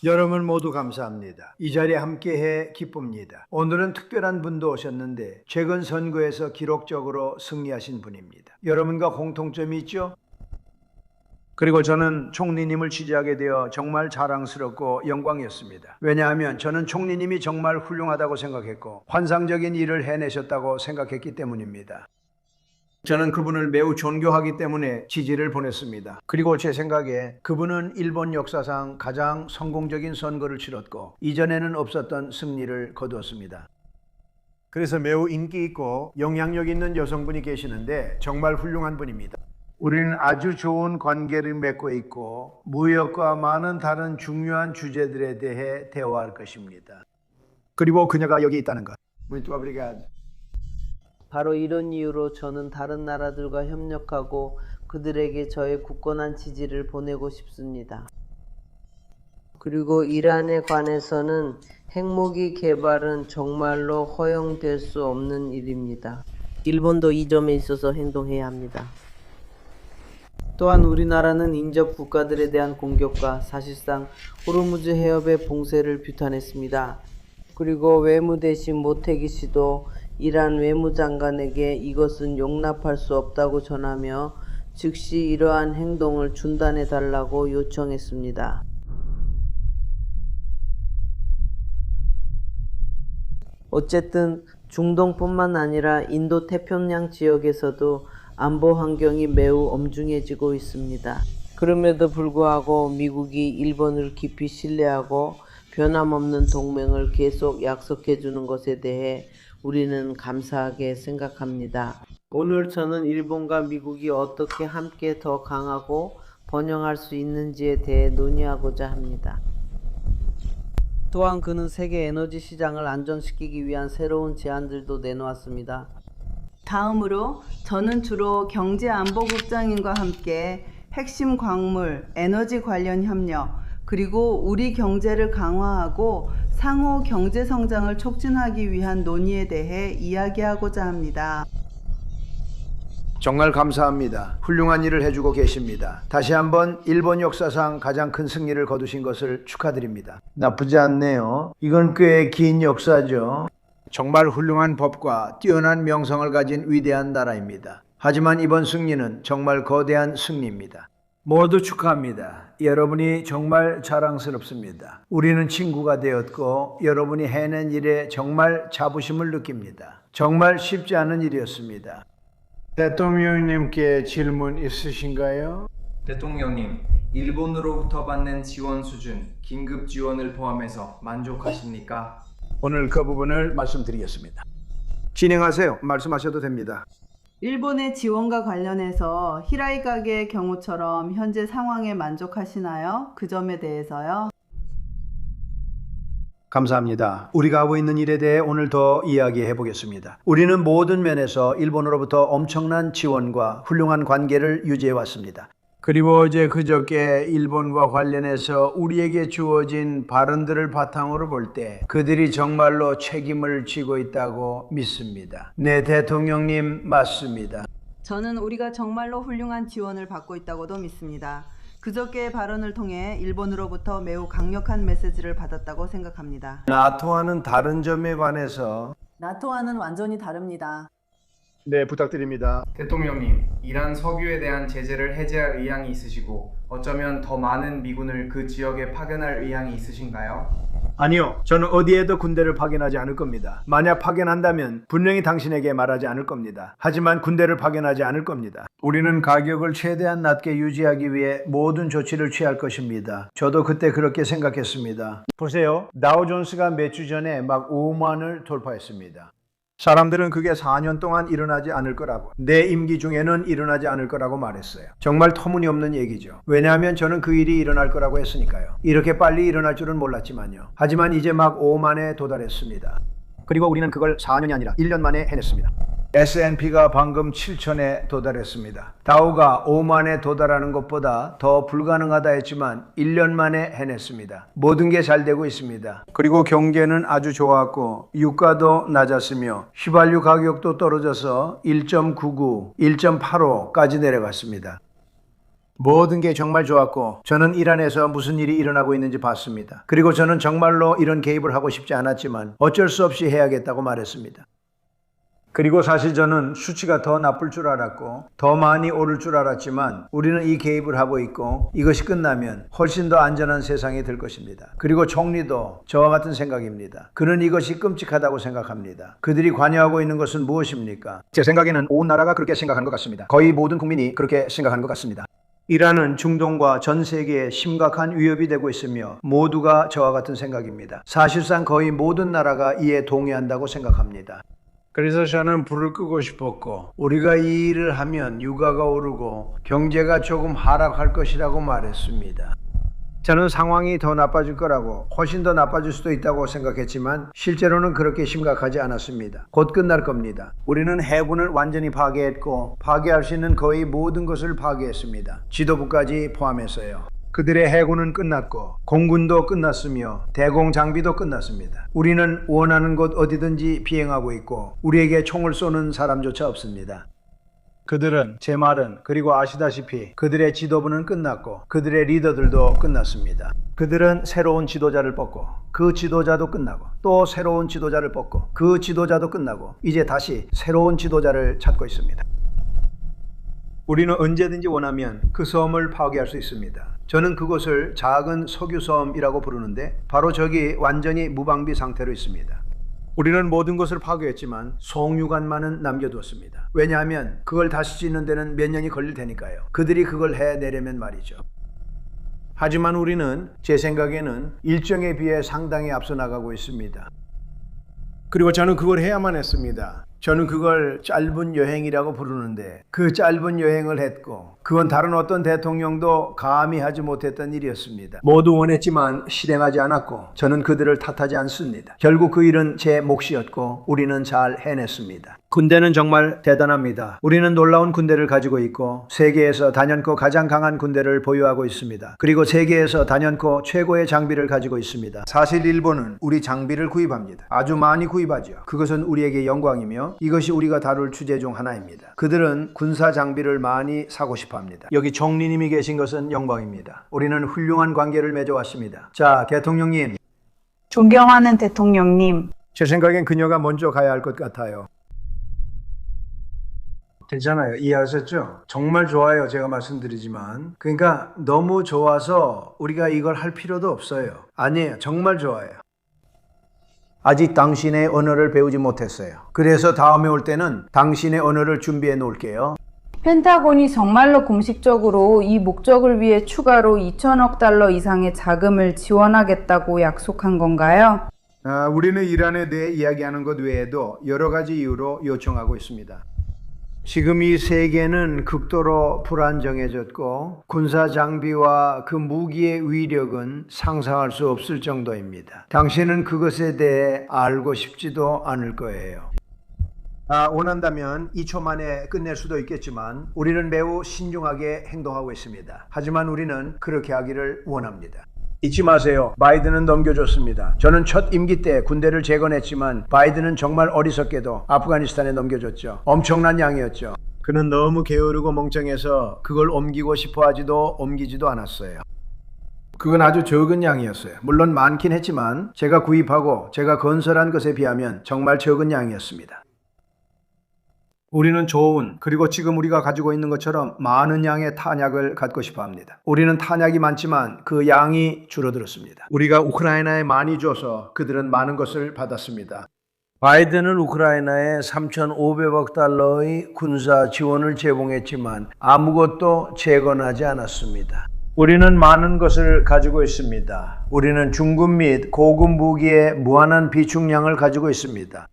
여러분 모두 감사합니다. 이 자리에 함께해 기쁩니다. 오늘은 특별한 분도 오셨는데 최근 선거에서 기록적으로 승리하신 분입니다. 여러분과 공통점이 있죠? 그리고 저는 총리님을 지지하게 되어 정말 자랑스럽고 영광이었습니다. 왜냐하면 저는 총리님이 정말 훌륭하다고 생각했고 환상적인 일을 해내셨다고 생각했기 때문입니다. 저는 그분을 매우 존경하기 때문에 지지를 보냈습니다. 그리고 제 생각에 그분은 일본 역사상 가장 성공적인 선거를 치렀고 이전에는 없었던 승리를 거두었습니다. 그래서 매우 인기 있고 영향력 있는 여성분이 계시는데 정말 훌륭한 분입니다. 우리는 아주 좋은 관계를 맺고 있고 무역과 많은 다른 중요한 주제들에 대해 대화할 것입니다. 그리고 그녀가 여기 있다는 것. Muito obrigado. 바로 이런 이유로 저는 다른 나라들과 협력하고 그들에게 저의 굳건한 지지를 보내고 싶습니다. 그리고 이란에 관해서는 핵무기 개발은 정말로 허용될 수 없는 일입니다. 일본도 이 점에 있어서 행동해야 합니다. 또한 우리나라는 인접 국가들에 대한 공격과 사실상 호르무즈 해협의 봉쇄를 규탄했습니다. 그리고 외무대신 모태기 씨도 이란 외무장관에게 이것은 용납할 수 없다고 전하며 즉시 이러한 행동을 중단해 달라고 요청했습니다. 어쨌든 중동뿐만 아니라 인도 태평양 지역에서도 안보 환경이 매우 엄중해지고 있습니다. 그럼에도 불구하고 미국이 일본을 깊이 신뢰하고 변함없는 동맹을 계속 약속해 주는 것에 대해 우리는 감사하게 생각합니다. 오늘 저는 일본과 미국이 어떻게 함께 더 강하고 번영할 수 있는지에 대해 논의하고자 합니다. 또한 그는 세계 에너지 시장을 안정시키기 위한 새로운 제안들도 내놓았습니다. 다음으로 저는 주로 경제안보국장님과 함께 핵심 광물, 에너지 관련 협력, 그리고 우리 경제를 강화하고 상호 경제 성장을 촉진하기 위한 논의에 대해 이야기하고자 합니다. 정말 감사합니다. 훌륭한 일을 해주고 계십니다. 다시 한번 일본 역사상 가장 큰 승리를 거두신 것을 축하드립니다. 나쁘지 않네요. 이건 꽤 긴 역사죠. 정말 훌륭한 법과 뛰어난 명성을 가진 위대한 나라입니다. 하지만 이번 승리는 정말 거대한 승리입니다. 모두 축하합니다. 여러분이 정말 자랑스럽습니다. 우리는 친구가 되었고 여러분이 해낸 일에 정말 자부심을 느낍니다. 정말 쉽지 않은 일이었습니다. 대통령님께 질문 있으신가요? 대통령님, 일본으로부터 받는 지원 수준, 긴급 지원을 포함해서 만족하십니까? 오늘 그 부분을 말씀드리겠습니다. 진행하세요. 말씀하셔도 됩니다. 일본의 지원과 관련해서 히라이 가게의 경우처럼 현재 상황에 만족하시나요? 그 점에 대해서요. 감사합니다. 우리가 하고 있는 일에 대해 오늘 더 이야기해 보겠습니다. 우리는 모든 면에서 일본으로부터 엄청난 지원과 훌륭한 관계를 유지해 왔습니다. 그리고 어제 그저께 일본과 관련해서 우리에게 주어진 발언들을 바탕으로 볼 때 그들이 정말로 책임을 지고 있다고 믿습니다. 네, 대통령님 맞습니다. 저는 우리가 정말로 훌륭한 지원을 받고 있다고도 믿습니다. 그저께의 발언을 통해 일본으로부터 매우 강력한 메시지를 받았다고 생각합니다. 나토와는 다른 점에 관해서 나토와는 완전히 다릅니다. 네, 부탁드립니다. 대통령님, 이란 석유에 대한 제재를 해제할 의향이 있으시고 어쩌면 더 많은 미군을 그 지역에 파견할 의향이 있으신가요? 아니요. 저는 어디에도 군대를 파견하지 않을 겁니다. 만약 파견한다면 분명히 당신에게 말하지 않을 겁니다. 하지만 군대를 파견하지 않을 겁니다. 우리는 가격을 최대한 낮게 유지하기 위해 모든 조치를 취할 것입니다. 저도 그때 그렇게 생각했습니다. 보세요. 다우존스가 몇 주 전에 막 5만을 돌파했습니다. 사람들은 그게 4년 동안 일어나지 않을 거라고, 내 임기 중에는 일어나지 않을 거라고 말했어요. 정말 터무니없는 얘기죠. 왜냐하면 저는 그 일이 일어날 거라고 했으니까요. 이렇게 빨리 일어날 줄은 몰랐지만요. 하지만 이제 막 5만에 도달했습니다. 그리고 우리는 그걸 4년이 아니라 1년 만에 해냈습니다. S&P가 방금 7천에 도달했습니다. 다우가 5만에 도달하는 것보다 더 불가능하다 했지만 1년 만에 해냈습니다. 모든 게 잘 되고 있습니다. 그리고 경제는 아주 좋았고 유가도 낮았으며 휘발유 가격도 떨어져서 1.99, 1.85까지 내려갔습니다. 모든 게 정말 좋았고 저는 이란에서 무슨 일이 일어나고 있는지 봤습니다. 그리고 저는 정말로 이런 개입을 하고 싶지 않았지만 어쩔 수 없이 해야겠다고 말했습니다. 그리고 사실 저는 수치가 더 나쁠 줄 알았고 더 많이 오를 줄 알았지만 우리는 이 개입을 하고 있고 이것이 끝나면 훨씬 더 안전한 세상이 될 것입니다. 그리고 총리도 저와 같은 생각입니다. 그는 이것이 끔찍하다고 생각합니다. 그들이 관여하고 있는 것은 무엇입니까? 제 생각에는 온 나라가 그렇게 생각한 것 같습니다. 거의 모든 국민이 그렇게 생각한 것 같습니다. 이란은 중동과 전 세계에 심각한 위협이 되고 있으며 모두가 저와 같은 생각입니다. 사실상 거의 모든 나라가 이에 동의한다고 생각합니다. 그래서 저는 불을 끄고 싶었고 우리가 이 일을 하면 유가가 오르고 경제가 조금 하락할 것이라고 말했습니다. 저는 상황이 더 나빠질 거라고 훨씬 더 나빠질 수도 있다고 생각했지만 실제로는 그렇게 심각하지 않았습니다. 곧 끝날 겁니다. 우리는 해군을 완전히 파괴했고 파괴할 수 있는 거의 모든 것을 파괴했습니다. 지도부까지 포함해서요. 그들의 해군은 끝났고 공군도 끝났으며 대공 장비도 끝났습니다. 우리는 원하는 곳 어디든지 비행하고 있고 우리에게 총을 쏘는 사람조차 없습니다. 그들은 제 말은 그리고 아시다시피 그들의 지도부는 끝났고 그들의 리더들도 끝났습니다. 그들은 새로운 지도자를 뽑고 그 지도자도 끝나고 또 새로운 지도자를 뽑고 그 지도자도 끝나고 이제 다시 새로운 지도자를 찾고 있습니다. 우리는 언제든지 원하면 그 섬을 파괴할 수 있습니다. 저는 그곳을 작은 석유섬이라고 부르는데 바로 저기 완전히 무방비 상태로 있습니다. 우리는 모든 것을 파괴했지만 송유관만은 남겨두었습니다. 왜냐하면 그걸 다시 짓는 데는 몇 년이 걸릴 테니까요. 그들이 그걸 해내려면 말이죠. 하지만 우리는 제 생각에는 일정에 비해 상당히 앞서 나가고 있습니다. 그리고 저는 그걸 해야만 했습니다. 저는 그걸 짧은 여행이라고 부르는데 그 짧은 여행을 했고 그건 다른 어떤 대통령도 감히 하지 못했던 일이었습니다. 모두 원했지만 실행하지 않았고 저는 그들을 탓하지 않습니다. 결국 그 일은 제 몫이었고 우리는 잘 해냈습니다. 군대는 정말 대단합니다. 우리는 놀라운 군대를 가지고 있고 세계에서 단연코 가장 강한 군대를 보유하고 있습니다. 그리고 세계에서 단연코 최고의 장비를 가지고 있습니다. 사실 일본은 우리 장비를 구입합니다. 아주 많이 구입하죠. 그것은 우리에게 영광이며 이것이 우리가 다룰 주제 중 하나입니다. 그들은 군사 장비를 많이 사고 싶어 합니다. 여기 총리님이 계신 것은 영광입니다. 우리는 훌륭한 관계를 맺어왔습니다. 자, 대통령님. 존경하는 대통령님, 제 생각엔 그녀가 먼저 가야 할 것 같아요. 괜찮아요. 이해하셨죠? 정말 좋아요. 제가 말씀드리지만. 그러니까 너무 좋아서 우리가 이걸 할 필요도 없어요. 아니에요. 정말 좋아요. 아직 당신의 언어를 배우지 못했어요. 그래서 다음에 올 때는 당신의 언어를 준비해 놓을게요. 펜타곤이 정말로 공식적으로 이 목적을 위해 추가로 2천억 달러 이상의 자금을 지원하겠다고 약속한 건가요? 우리는 이란에 대해 이야기하는 것 외에도 여러 가지 이유로 요청하고 있습니다. 지금 이 세계는 극도로 불안정해졌고 군사 장비와 그 무기의 위력은 상상할 수 없을 정도입니다. 당신은 그것에 대해 알고 싶지도 않을 거예요. 원한다면 2초 만에 끝낼 수도 있겠지만 우리는 매우 신중하게 행동하고 있습니다. 하지만 우리는 그렇게 하기를 원합니다. 잊지 마세요. 바이든은 넘겨줬습니다. 저는 첫 임기 때 군대를 재건했지만 바이든은 정말 어리석게도 아프가니스탄에 넘겨줬죠. 엄청난 양이었죠. 그는 너무 게으르고 멍청해서 그걸 옮기고 싶어 하지도 옮기지도 않았어요. 그건 아주 적은 양이었어요. 물론 많긴 했지만 제가 구입하고 제가 건설한 것에 비하면 정말 적은 양이었습니다. 우리는 좋은 그리고 지금 우리가 가지고 있는 것처럼 많은 양의 탄약을 갖고 싶어 합니다. 우리는 탄약이 많지만 그 양이 줄어들었습니다. 우리가 우크라이나에 많이 줘서 그들은 많은 것을 받았습니다. 바이든은 우크라이나에 3,500억 달러의 군사 지원을 제공했지만 아무것도 재건하지 않았습니다. 우리는 많은 것을 가지고 있습니다. 우리는 중급 및 고급 무기의 무한한 비축량을 가지고 있습니다.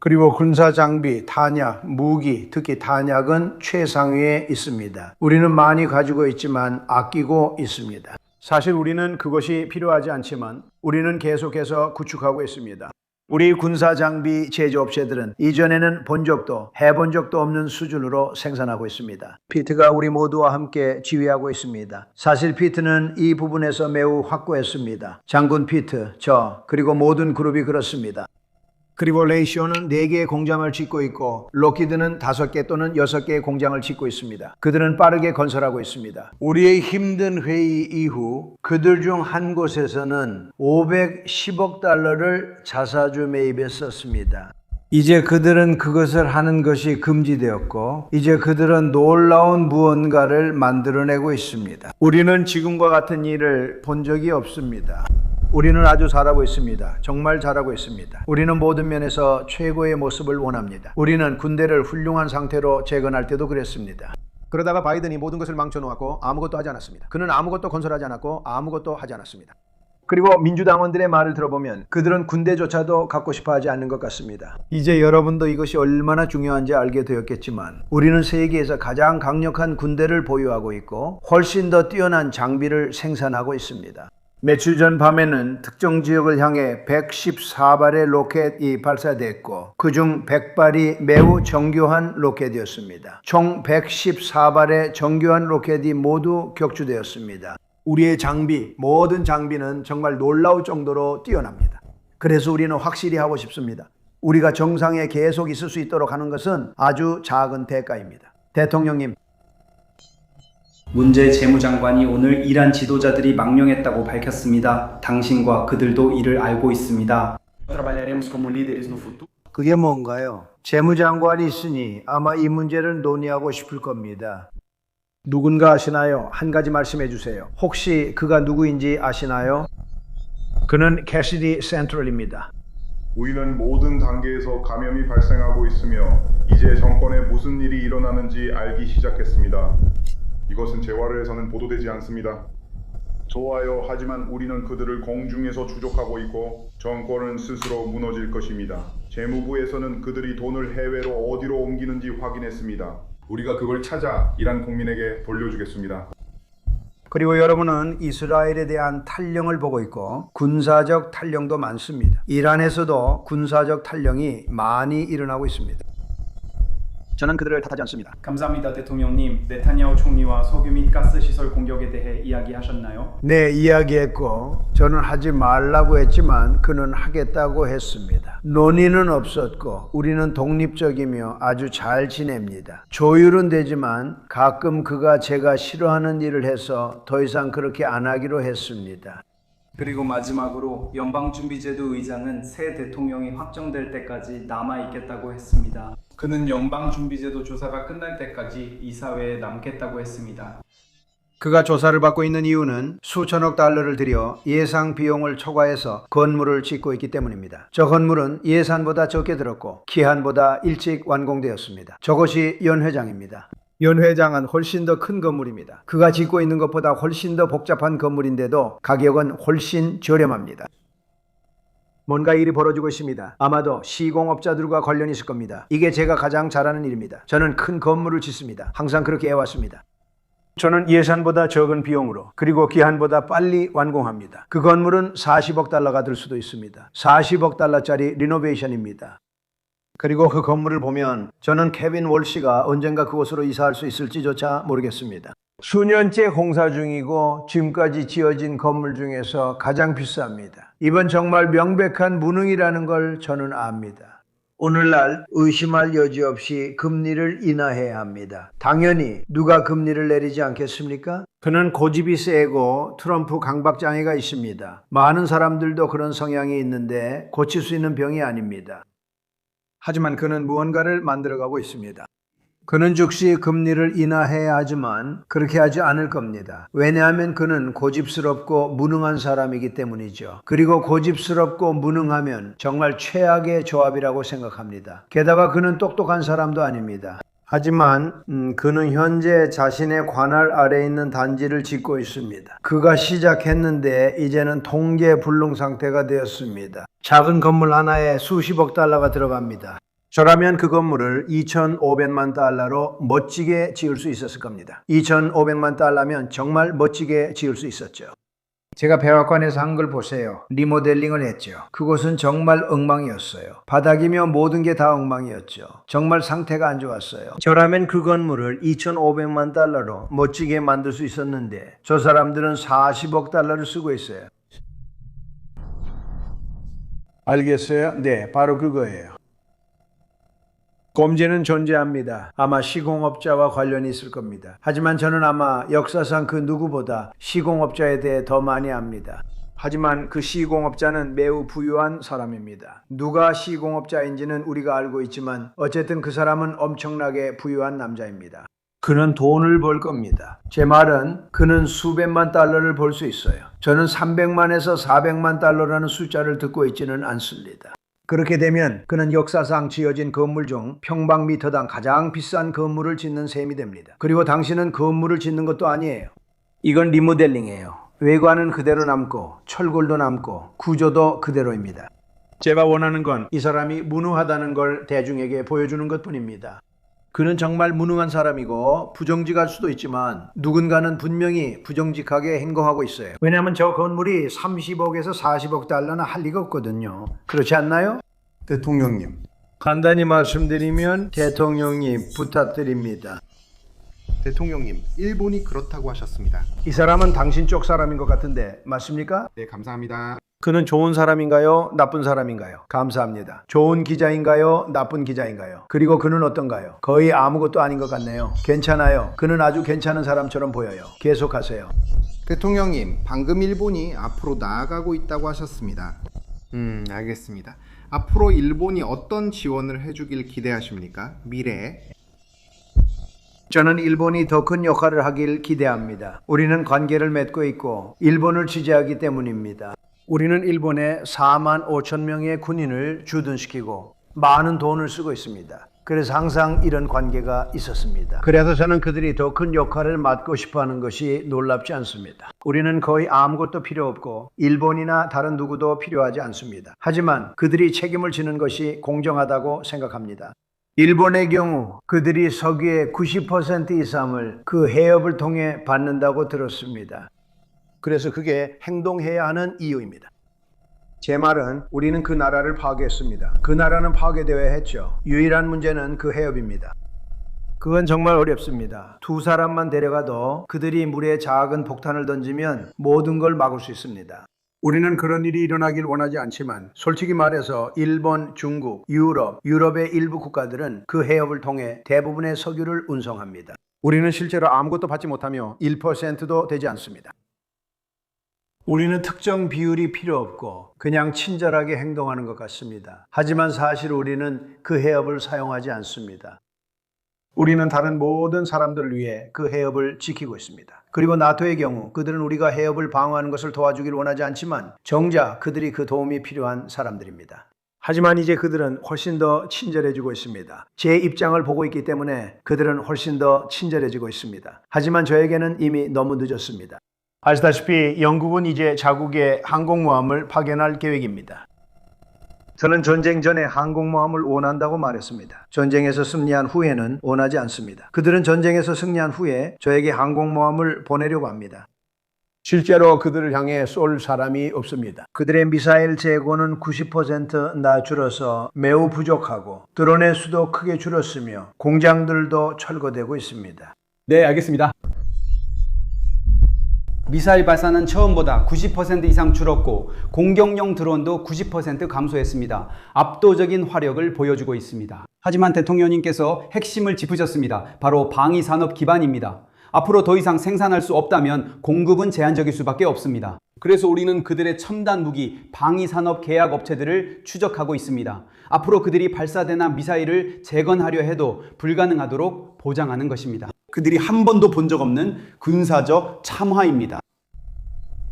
그리고 군사 장비, 탄약, 무기, 특히 탄약은 최상위에 있습니다. 우리는 많이 가지고 있지만 아끼고 있습니다. 사실 우리는 그것이 필요하지 않지만 우리는 계속해서 구축하고 있습니다. 우리 군사 장비 제조업체들은 이전에는 본 적도 해본 적도 없는 수준으로 생산하고 있습니다. 피트가 우리 모두와 함께 지휘하고 있습니다. 사실 피트는 이 부분에서 매우 확고했습니다. 장군 피트, 저, 그리고 모든 그룹이 그렇습니다. 그리고 레이시오는 4개의 공장을 짓고 있고 로키드는 5개 또는 6개의 공장을 짓고 있습니다. 그들은 빠르게 건설하고 있습니다. 우리의 힘든 회의 이후 그들 중 한 곳에서는 510억 달러를 자사주 매입에 썼습니다. 이제 그들은 그것을 하는 것이 금지되었고 이제 그들은 놀라운 무언가를 만들어내고 있습니다. 우리는 지금과 같은 일을 본 적이 없습니다. 우리는 아주 잘하고 있습니다. 정말 잘하고 있습니다. 우리는 모든 면에서 최고의 모습을 원합니다. 우리는 군대를 훌륭한 상태로 재건할 때도 그랬습니다. 그러다가 바이든이 모든 것을 망쳐놓았고 아무것도 하지 않았습니다. 그는 아무것도 건설하지 않았고 아무것도 하지 않았습니다. 그리고 민주당원들의 말을 들어보면 그들은 군대조차도 갖고 싶어 하지 않는 것 같습니다. 이제 여러분도 이것이 얼마나 중요한지 알게 되었겠지만 우리는 세계에서 가장 강력한 군대를 보유하고 있고 훨씬 더 뛰어난 장비를 생산하고 있습니다. 며칠 전 밤에는 특정 지역을 향해 114발의 로켓이 발사됐고 그중 100발이 매우 정교한 로켓이었습니다. 총 114발의 정교한 로켓이 모두 격추되었습니다. 우리의 장비, 모든 장비는 정말 놀라울 정도로 뛰어납니다. 그래서 우리는 확실히 하고 싶습니다. 우리가 정상에 계속 있을 수 있도록 하는 것은 아주 작은 대가입니다. 대통령님, 문재 재무장관이 오늘 이란 지도자들이 망령했다고 밝혔습니다. 당신과 그들도 이를 알고 있습니다. 그게 뭔가요? 재무장관이 있으니 아마 이 문제를 논의하고 싶을 겁니다. 누군가 아시나요? 한 가지 말씀해 주세요. 혹시 그가 누구인지 아시나요? 그는 캐시디 센트럴입니다. 우리는 모든 단계에서 감염이 발생하고 있으며 이제 정권에 무슨 일이 일어나는지 알기 시작했습니다. 이것은 재활에서는 보도되지 않습니다. 좋아요. 하지만 우리는 그들을 공중에서 추적하고 있고 정권은 스스로 무너질 것입니다. 재무부에서는 그들이 돈을 해외로 어디로 옮기는지 확인했습니다. 우리가 그걸 찾아 이란 국민에게 돌려주겠습니다. 그리고 여러분은 이스라엘에 대한 탈령을 보고 있고 군사적 탈령도 많습니다. 이란에서도 군사적 탈령이 많이 일어나고 있습니다. 저는 그들을 탓하지 않습니다. 감사합니다. 대통령님, 네타냐후 총리와 석유 및 가스 시설 공격에 대해 이야기하셨나요? 네, 이야기했고 저는 하지 말라고 했지만 그는 하겠다고 했습니다. 논의는 없었고 우리는 독립적이며 아주 잘 지냅니다. 조율은 되지만 가끔 그가 제가 싫어하는 일을 해서 더 이상 그렇게 안 하기로 했습니다. 그리고 마지막으로 연방준비제도 의장은 새 대통령이 확정될 때까지 남아있겠다고 했습니다. 그는 연방준비제도 조사가 끝날 때까지 이사회에 남겠다고 했습니다. 그가 조사를 받고 있는 이유는 수천억 달러를 들여 예상 비용을 초과해서 건물을 짓고 있기 때문입니다. 저 건물은 예산보다 적게 들었고 기한보다 일찍 완공되었습니다. 저것이 연 회장입니다. 연 회장은 훨씬 더 큰 건물입니다. 그가 짓고 있는 것보다 훨씬 더 복잡한 건물인데도 가격은 훨씬 저렴합니다. 뭔가 일이 벌어지고 있습니다. 아마도 시공업자들과 관련이 있을 겁니다. 이게 제가 가장 잘하는 일입니다. 저는 큰 건물을 짓습니다. 항상 그렇게 해왔습니다. 저는 예산보다 적은 비용으로 그리고 기한보다 빨리 완공합니다. 그 건물은 40억 달러가 들 수도 있습니다. 40억 달러짜리 리노베이션입니다. 그리고 그 건물을 보면 저는 케빈 월시가 언젠가 그곳으로 이사할 수 있을지조차 모르겠습니다. 수년째 공사 중이고 지금까지 지어진 건물 중에서 가장 비쌉니다. 이번 정말 명백한 무능이라는 걸 저는 압니다. 오늘날 의심할 여지 없이 금리를 인하해야 합니다. 당연히 누가 금리를 내리지 않겠습니까? 그는 고집이 세고 트럼프 강박장애가 있습니다. 많은 사람들도 그런 성향이 있는데 고칠 수 있는 병이 아닙니다. 하지만 그는 무언가를 만들어가고 있습니다. 그는 즉시 금리를 인하해야 하지만 그렇게 하지 않을 겁니다. 왜냐하면 그는 고집스럽고 무능한 사람이기 때문이죠. 그리고 고집스럽고 무능하면 정말 최악의 조합이라고 생각합니다. 게다가 그는 똑똑한 사람도 아닙니다. 하지만 그는 현재 자신의 관할 아래에 있는 단지를 짓고 있습니다. 그가 시작했는데 이제는 통제불능 상태가 되었습니다. 작은 건물 하나에 수십억 달러가 들어갑니다. 저라면 그 건물을 2,500만 달러로 멋지게 지을 수 있었을 겁니다. 2,500만 달러면 정말 멋지게 지을 수 있었죠. 제가 백악관에서 한 걸 보세요. 리모델링을 했죠. 그곳은 정말 엉망이었어요. 바닥이며 모든 게 다 엉망이었죠. 정말 상태가 안 좋았어요. 저라면 그 건물을 2,500만 달러로 멋지게 만들 수 있었는데 저 사람들은 40억 달러를 쓰고 있어요. 알겠어요? 네, 바로 그거예요. 범죄는 존재합니다. 아마 시공업자와 관련이 있을 겁니다. 하지만 저는 아마 역사상 그 누구보다 시공업자에 대해 더 많이 압니다. 하지만 그 시공업자는 매우 부유한 사람입니다. 누가 시공업자인지는 우리가 알고 있지만 어쨌든 그 사람은 엄청나게 부유한 남자입니다. 그는 돈을 벌 겁니다. 제 말은 그는 수백만 달러를 벌 수 있어요. 저는 300만에서 400만 달러라는 숫자를 듣고 있지는 않습니다. 그렇게 되면 그는 역사상 지어진 건물 중 평방미터당 가장 비싼 건물을 짓는 셈이 됩니다. 그리고 당신은 건물을 짓는 것도 아니에요. 이건 리모델링이에요. 외관은 그대로 남고 철골도 남고 구조도 그대로입니다. 제가 원하는 건 이 사람이 무능하다는 걸 대중에게 보여주는 것뿐입니다. 그는 정말 무능한 사람이고 부정직할 수도 있지만 누군가는 분명히 부정직하게 행동하고 있어요. 왜냐하면 저 건물이 30억에서 40억 달러나 할 리가 없거든요. 그렇지 않나요? 대통령님, 간단히 말씀드리면 대통령님 부탁드립니다. 대통령님, 일본이 그렇다고 하셨습니다. 이 사람은 당신 쪽 사람인 것 같은데 맞습니까? 네, 감사합니다. 그는 좋은 사람인가요? 나쁜 사람인가요? 감사합니다. 좋은 기자인가요? 나쁜 기자인가요? 그리고 그는 어떤가요? 거의 아무것도 아닌 것 같네요. 괜찮아요. 그는 아주 괜찮은 사람처럼 보여요. 계속하세요. 대통령님, 방금 일본이 앞으로 나아가고 있다고 하셨습니다. 알겠습니다. 앞으로 일본이 어떤 지원을 해주길 기대하십니까? 미래에? 저는 일본이 더 큰 역할을 하길 기대합니다. 우리는 관계를 맺고 있고 일본을 지지하기 때문입니다. 우리는 일본에 4만 5천 명의 군인을 주둔시키고 많은 돈을 쓰고 있습니다. 그래서 항상 이런 관계가 있었습니다. 그래서 저는 그들이 더 큰 역할을 맡고 싶어하는 것이 놀랍지 않습니다. 우리는 거의 아무것도 필요 없고 일본이나 다른 누구도 필요하지 않습니다. 하지만 그들이 책임을 지는 것이 공정하다고 생각합니다. 일본의 경우 그들이 석유의 90% 이상을 그 해협을 통해 받는다고 들었습니다. 그래서 그게 행동해야 하는 이유입니다. 제 말은 우리는 그 나라를 파괴했습니다. 그 나라는 파괴되어야 했죠. 유일한 문제는 그 해협입니다. 그건 정말 어렵습니다. 두 사람만 데려가도 그들이 물에 작은 폭탄을 던지면 모든 걸 막을 수 있습니다. 우리는 그런 일이 일어나길 원하지 않지만 솔직히 말해서 일본, 중국, 유럽의 일부 국가들은 그 해협을 통해 대부분의 석유를 운송합니다. 우리는 실제로 아무것도 받지 못하며 1%도 되지 않습니다. 우리는 특정 비율이 필요 없고 그냥 친절하게 행동하는 것 같습니다. 하지만 사실 우리는 그 해협을 사용하지 않습니다. 우리는 다른 모든 사람들을 위해 그 해협을 지키고 있습니다. 그리고 나토의 경우 그들은 우리가 해협을 방어하는 것을 도와주길 원하지 않지만 정작 그들이 그 도움이 필요한 사람들입니다. 하지만 이제 그들은 훨씬 더 친절해지고 있습니다. 제 입장을 보고 있기 때문에 그들은 훨씬 더 친절해지고 있습니다. 하지만 저에게는 이미 너무 늦었습니다. 아시다시피 영국은 이제 자국의 항공모함을 파견할 계획입니다. 저는 전쟁 전에 항공모함을 원한다고 말했습니다. 전쟁에서 승리한 후에는 원하지 않습니다. 그들은 전쟁에서 승리한 후에 저에게 항공모함을 보내려고 합니다. 실제로 그들을 향해 쏠 사람이 없습니다. 그들의 미사일 재고는 90% 낮추어서 매우 부족하고 드론의 수도 크게 줄었으며 공장들도 철거되고 있습니다. 네, 알겠습니다. 미사일 발사는 처음보다 90% 이상 줄었고 공격용 드론도 90% 감소했습니다. 압도적인 화력을 보여주고 있습니다. 하지만 대통령님께서 핵심을 짚으셨습니다. 바로 방위산업 기반입니다. 앞으로 더 이상 생산할 수 없다면 공급은 제한적일 수밖에 없습니다. 그래서 우리는 그들의 첨단 무기 방위산업 계약 업체들을 추적하고 있습니다. 앞으로 그들이 발사대나 미사일을 재건하려 해도 불가능하도록 보장하는 것입니다. 그들이 한 번도 본 적 없는 군사적 참화입니다.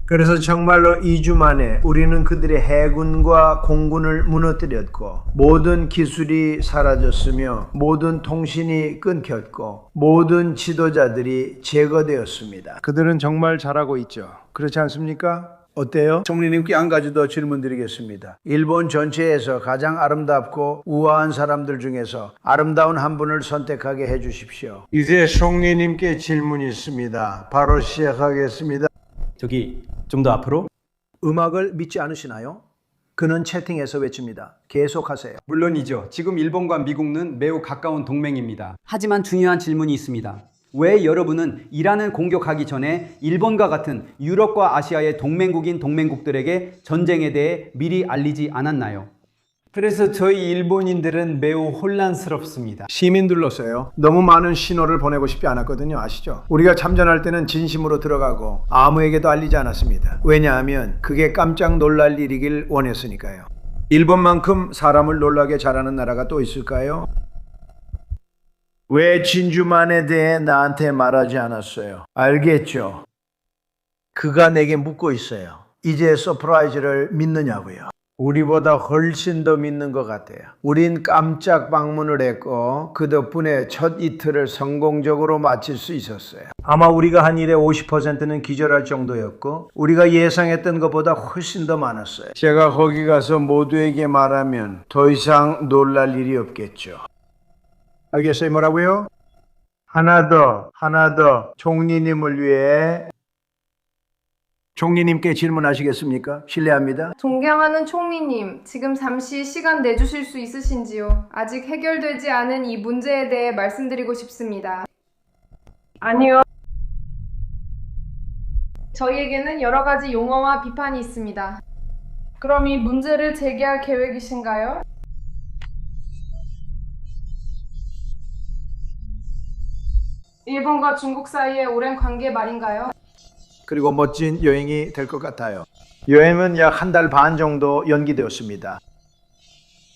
그래서 정말로 2주 만에 우리는 그들의 해군과 공군을 무너뜨렸고 모든 기술이 사라졌으며 모든 통신이 끊겼고 모든 지도자들이 제거되었습니다. 그들은 정말 잘하고 있죠. 그렇지 않습니까? 어때요? 총리님께 한 가지 더 질문 드리겠습니다. 일본 전체에서 가장 아름답고 우아한 사람들 중에서 아름다운 한 분을 선택하게 해주십시오. 이제 총리님께 질문이 있습니다. 바로 시작하겠습니다. 저기 좀 더 앞으로. 음악을 믿지 않으시나요? 그는 채팅에서 외칩니다. 계속하세요. 물론이죠. 지금 일본과 미국은 매우 가까운 동맹입니다. 하지만 중요한 질문이 있습니다. 왜 여러분은 이란을 공격하기 전에 일본과 같은 유럽과 아시아의 동맹국인 동맹국들에게 전쟁에 대해 미리 알리지 않았나요? 그래서 저희 일본인들은 매우 혼란스럽습니다. 시민들로서요. 너무 많은 신호를 보내고 싶지 않았거든요. 아시죠? 우리가 참전할 때는 진심으로 들어가고 아무에게도 알리지 않았습니다. 왜냐하면 그게 깜짝 놀랄 일이길 원했으니까요. 일본만큼 사람을 놀라게 잘하는 나라가 또 있을까요? 왜 진주만에 대해 나한테 말하지 않았어요? 알겠죠? 그가 내게 묻고 있어요. 이제 서프라이즈를 믿느냐고요. 우리보다 훨씬 더 믿는 것 같아요. 우린 깜짝 방문을 했고 그 덕분에 첫 이틀을 성공적으로 마칠 수 있었어요. 아마 우리가 한 일의 50%는 기절할 정도였고 우리가 예상했던 것보다 훨씬 더 많았어요. 제가 거기 가서 모두에게 말하면 더 이상 놀랄 일이 없겠죠. 알겠어요? 뭐라고요? 하나 더 총리님을 위해 총리님께 질문하시겠습니까? 실례합니다. 존경하는 총리님, 지금 잠시 시간 내주실 수 있으신지요? 아직 해결되지 않은 이 문제에 대해 말씀드리고 싶습니다. 아니요. 저희에게는 여러 가지 용어와 비판이 있습니다. 그럼 이 문제를 제기할 계획이신가요? 일본과 중국 사이의 오랜 관계 말인가요? 그리고 멋진 여행이 될 것 같아요. 여행은 약 한 달 반 정도 연기되었습니다.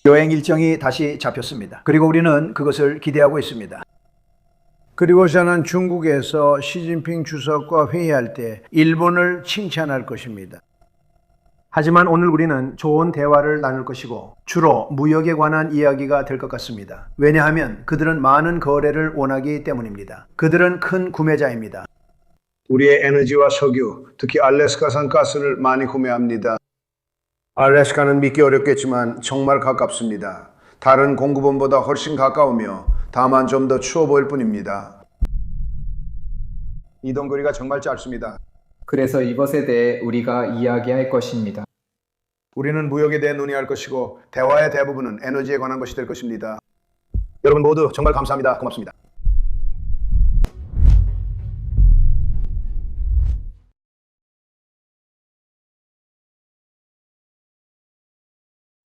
여행 일정이 다시 잡혔습니다. 그리고 우리는 그것을 기대하고 있습니다. 그리고 저는 중국에서 시진핑 주석과 회의할 때 일본을 칭찬할 것입니다. 하지만 오늘 우리는 좋은 대화를 나눌 것이고 주로 무역에 관한 이야기가 될 것 같습니다. 왜냐하면 그들은 많은 거래를 원하기 때문입니다. 그들은 큰 구매자입니다. 우리의 에너지와 석유, 특히 알래스카산 가스를 많이 구매합니다. 알래스카는 믿기 어렵겠지만 정말 가깝습니다. 다른 공급원보다 훨씬 가까우며 다만 좀 더 추워 보일 뿐입니다. 이동거리가 정말 짧습니다. 그래서 이것에 대해 우리가 이야기할 것입니다. 우리는 무역에 대해 논의할 것이고 대화의 대부분은 에너지에 관한 것이 될 것입니다. 여러분 모두 정말 감사합니다. 고맙습니다.